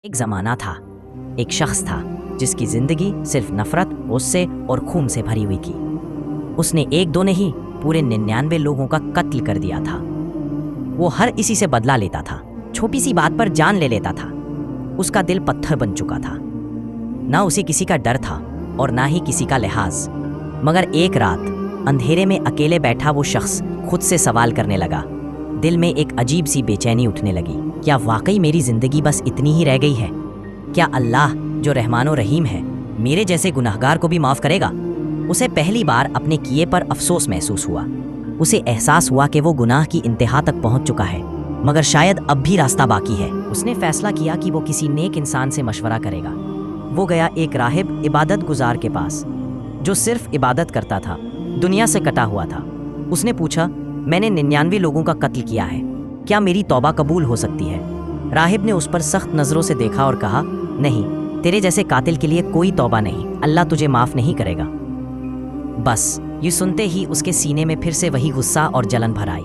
ایک زمانہ تھا، ایک شخص تھا جس کی زندگی صرف نفرت، غصے اور خون سے بھری ہوئی تھی۔ اس نے ایک دو نہیں، پورے 99 لوگوں کا قتل کر دیا تھا۔ وہ ہر کسی سے بدلہ لیتا تھا، چھوٹی سی بات پر جان لے لیتا تھا۔ اس کا دل پتھر بن چکا تھا، نہ اسے کسی کا ڈر تھا اور نہ ہی کسی کا لحاظ۔ مگر ایک رات اندھیرے میں اکیلے بیٹھا وہ شخص خود سے سوال کرنے لگا۔ دل میں ایک عجیب سی بے چینی اٹھنے لگی۔ کیا واقعی میری زندگی بس اتنی ہی رہ گئی ہے؟ کیا اللہ جو رحمان و رحیم ہے میرے جیسے گناہگار کو بھی معاف کرے گا؟ اسے پہلی بار اپنے کیے پر افسوس محسوس ہوا۔ اسے احساس ہوا کہ وہ گناہ کی انتہا تک پہنچ چکا ہے، مگر شاید اب بھی راستہ باقی ہے۔ اس نے فیصلہ کیا کہ وہ کسی نیک انسان سے مشورہ کرے گا۔ وہ گیا ایک راہب عبادت گزار کے پاس جو صرف عبادت کرتا تھا، دنیا سے کٹا ہوا تھا۔ اس نے پوچھا، میں نے 99 لوگوں کا قتل کیا ہے، کیا میری توبہ قبول ہو سکتی ہے؟ راہب نے اس پر سخت نظروں سے دیکھا اور کہا، نہیں، تیرے جیسے قاتل کے لیے کوئی توبہ نہیں، اللہ تجھے معاف نہیں کرے گا۔ بس یہ سنتے ہی اس کے سینے میں پھر سے وہی غصہ اور جلن بھر آئی۔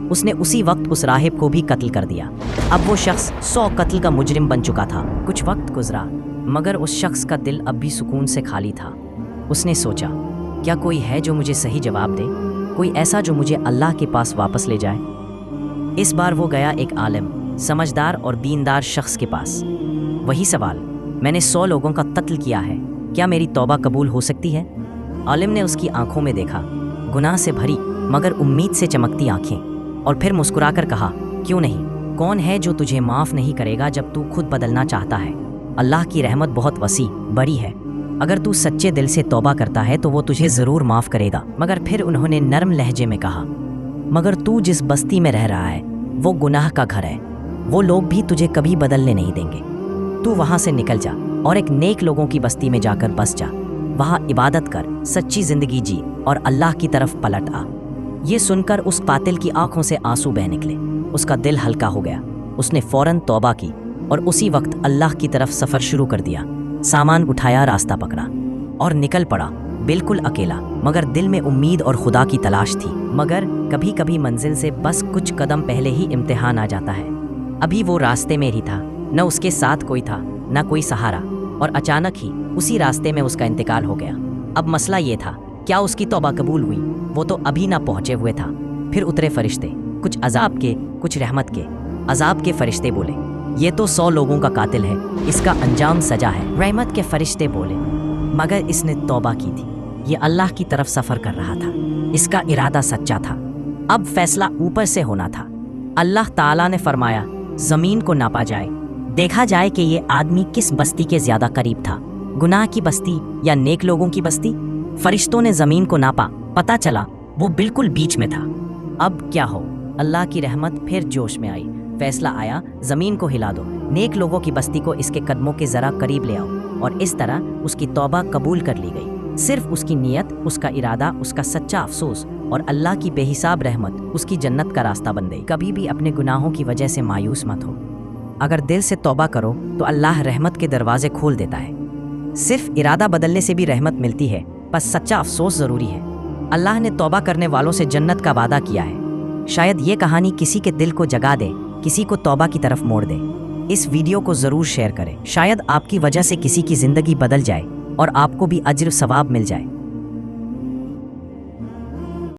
اس نے اسی وقت اس راہب کو بھی قتل کر دیا۔ اب وہ شخص 100 قتل کا مجرم بن چکا تھا۔ کچھ وقت گزرا مگر اس شخص کا دل اب بھی سکون سے خالی تھا۔ اس نے سوچا، کیا کوئی ہے جو مجھے صحیح جواب دے، کوئی ایسا جو مجھے اللہ کے پاس واپس لے جائے؟ اس بار وہ گیا ایک عالم، سمجھدار اور دیندار شخص کے پاس۔ وہی سوال، میں نے 100 لوگوں کا قتل کیا ہے، کیا میری توبہ قبول ہو سکتی ہے؟ عالم نے اس کی آنکھوں میں دیکھا، گناہ سے بھری مگر امید سے چمکتی آنکھیں، اور پھر مسکرا کر کہا، کیوں نہیں؟ کون ہے جو تجھے معاف نہیں کرے گا جب تو خود بدلنا چاہتا ہے؟ اللہ کی رحمت بہت وسیع بڑی ہے، اگر تو سچے دل سے توبہ کرتا ہے تو وہ تجھے ضرور معاف کرے گا۔ مگر پھر انہوں نے نرم لہجے میں کہا، مگر تو جس بستی میں رہ رہا ہے وہ گناہ کا گھر ہے، وہ لوگ بھی تجھے کبھی بدلنے نہیں دیں گے۔ تو وہاں سے نکل جا اور ایک نیک لوگوں کی بستی میں جا کر بس جا، وہاں عبادت کر، سچی زندگی جی اور اللہ کی طرف پلٹ آ۔ یہ سن کر اس قاتل کی آنکھوں سے آنسو بہہ نکلے۔ اس کا دل ہلکا ہو گیا۔ اس نے فوراً توبہ کی اور اسی وقت اللہ کی طرف سفر شروع کر دیا۔ سامان اٹھایا، راستہ پکڑا اور نکل پڑا، بالکل اکیلا، مگر دل میں امید اور خدا کی تلاش تھی۔ مگر کبھی کبھی منزل سے بس کچھ قدم پہلے ہی امتحان آ جاتا ہے۔ ابھی وہ راستے میں ہی تھا، نہ اس کے ساتھ کوئی تھا نہ کوئی سہارا، اور اچانک ہی اسی راستے میں اس کا انتقال ہو گیا۔ اب مسئلہ یہ تھا، کیا اس کی توبہ قبول ہوئی؟ وہ تو ابھی نہ پہنچے ہوئے تھا۔ پھر اترے فرشتے، کچھ عذاب کے کچھ رحمت کے۔ عذاب کے فرشتے بولے، یہ تو 100 لوگوں کا قاتل ہے، اس کا انجام سزا ہے۔ رحمت کے فرشتے بولے، مگر اس نے توبہ کی تھی، یہ اللہ کی طرف سفر کر رہا تھا، اس کا ارادہ سچا تھا۔ اب فیصلہ اوپر سے ہونا تھا۔ اللہ تعالیٰ نے فرمایا، زمین کو ناپا جائے، دیکھا جائے کہ یہ آدمی کس بستی کے زیادہ قریب تھا، گناہ کی بستی یا نیک لوگوں کی بستی؟ فرشتوں نے زمین کو ناپا، پتہ چلا وہ بالکل بیچ میں تھا۔ اب کیا ہو؟ اللہ کی رحمت پھر جوش میں آئی۔ فیصلہ آیا، زمین کو ہلا دو، نیک لوگوں کی بستی کو اس کے قدموں کے ذرا قریب لے آؤ، اور اس طرح اس کی توبہ قبول کر لی گئی۔ صرف اس کی نیت، اس کا ارادہ، اس کا سچا افسوس اور اللہ کی بے حساب رحمت اس کی جنت کا راستہ بن گئی۔ کبھی بھی اپنے گناہوں کی وجہ سے مایوس مت ہو۔ اگر دل سے توبہ کرو تو اللہ رحمت کے دروازے کھول دیتا ہے۔ صرف ارادہ بدلنے سے بھی رحمت ملتی ہے، بس سچا افسوس ضروری ہے۔ اللہ نے توبہ کرنے والوں سے جنت کا وعدہ کیا ہے۔ شاید یہ کہانی کسی کے دل کو جگا دے، کسی کو توبہ کی طرف موڑ دے۔ اس ویڈیو کو ضرور شیئر کریں، شاید آپ کی وجہ سے کسی کی زندگی بدل جائے اور آپ کو بھی اجر ثواب مل جائے۔